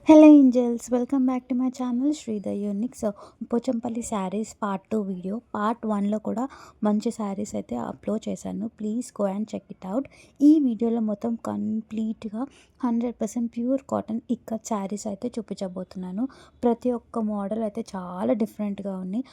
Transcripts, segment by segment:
Hello angels, welcome back to my channel Sridhar unique. So Pochampally sarees part 2 video. Part 1లో కూడా మంచి sarees అయితే upload చేశాను. Please go and check it out. ఈ వీడియోలో మొత్తం కంప్లీట్గా 100% ప్యూర్ కాటన్ ఇక్కత్ శారీస్ అయితే చూపించబోతున్నాను. ప్రతి ఒక్క మోడల్ అయితే చాలా డిఫరెంట్గా ఉన్నాయి.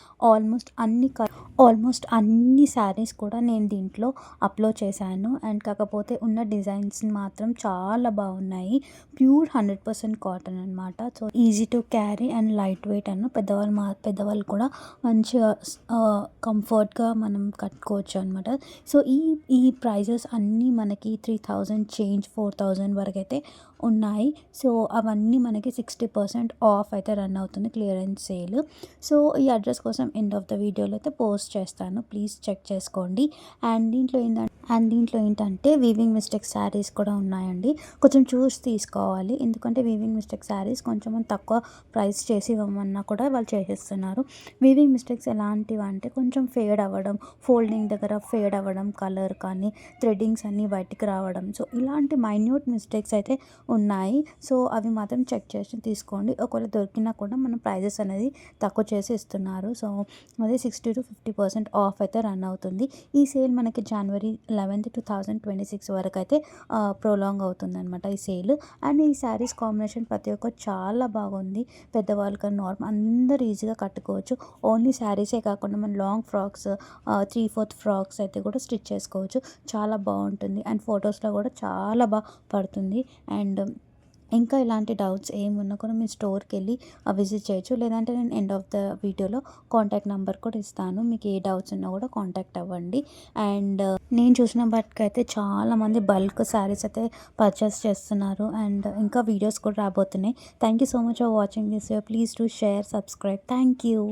ఆల్మోస్ట్ అన్ని శారీస్ కూడా నేను దీంట్లో అప్లోడ్ చేశాను. అండ్ కాకపోతే ఉన్న డిజైన్స్ మాత్రం చాలా బాగున్నాయి. ప్యూర్ 100% కాటన్ అనమాట. So easy to carry and light weight అన్న పెద్దవాళ్ళు కూడా మంచిగా కంఫర్ట్గా మనం కట్టుకోవచ్చు అనమాట. సో ఈ ప్రైజెస్ అన్నీ మనకి 3000 చేంజ్ 4000 వరకు అయితే ఉన్నాయి. సో అవన్నీ మనకి 60% ఆఫ్ అయితే రన్ అవుతుంది, క్లియరెన్స్ సేల్. సో ఈ అడ్రస్ కోసం ఎండ్ ఆఫ్ ద వీడియోలో అయితే పోస్ట్ చేస్తాను, ప్లీజ్ చెక్ చేసుకోండి. అండ్ దీంట్లో ఏంటంటే వీవింగ్ మిస్టేక్ శారీస్ కూడా ఉన్నాయండి. కొంచెం చూసి తీసుకోవాలి, ఎందుకంటే వీవింగ్ మిస్టేక్ శారీస్ కొంచెం తక్కువ ప్రైస్ చేసి ఇవ్వమన్నా కూడా వాళ్ళు చేసేస్తున్నారు. వీవింగ్ మిస్టేక్స్ ఎలాంటివి అంటే కొంచెం ఫేడ్ అవ్వడం, ఫోల్డింగ్ దగ్గర ఫేడ్ అవ్వడం, కలర్ కానీ థ్రెడ్డింగ్స్ అన్నీ బయటికి రావడం, సో ఇలాంటి మైన్యూట్ మిస్టేక్స్ అయితే ఉన్నాయి. సో అవి మాత్రం చెక్ చేసి తీసుకోండి. ఒకవేళ దొరికినా కూడా మనం ప్రైజెస్ అనేది తక్కువ చేసి ఇస్తున్నారు. సో అదే 60 to 50% ఆఫ్ అయితే రన్ అవుతుంది. ఈ సేల్ మనకి జనవరి 11, 2026 వరకు అయితే ప్రొలాంగ్ అవుతుంది అనమాట ఈ సేల్. అండ్ ఈ శారీస్ కాంబినేషన్ ప్రతి ఒక్కరు చాలా బాగుంది. పెద్దవాళ్ళు కానీ నార్మల్ అందరూ ఈజీగా కట్టుకోవచ్చు. ఓన్లీ శారీసే కాకుండా మన లాంగ్ ఫ్రాక్స్, 3/4 ఫ్రాక్స్ అయితే కూడా స్టిచ్ చేసుకోవచ్చు. చాలా బాగుంటుంది అండ్ ఫొటోస్లో కూడా చాలా బాగా పడుతుంది. అండ్ ఇంకా ఇలాంటి డౌట్స్ ఏమున్నా కూడా మీ స్టోర్కి వెళ్ళి విజిట్ చేయొచ్చు. లేదంటే నేను ఎండ్ ఆఫ్ ద వీడియోలో కాంటాక్ట్ నెంబర్ కూడా ఇస్తాను, మీకు ఏ డౌట్స్ ఉన్నా కూడా కాంటాక్ట్ అవ్వండి. అండ్ నేను చూసిన బట్టికైతే చాలామంది బల్క్ శారీస్ అయితే పర్చేస్ చేస్తున్నారు. అండ్ ఇంకా వీడియోస్ కూడా రాబోతున్నాయి. Thank you so much for watching this. Please to share, subscribe. Thank you.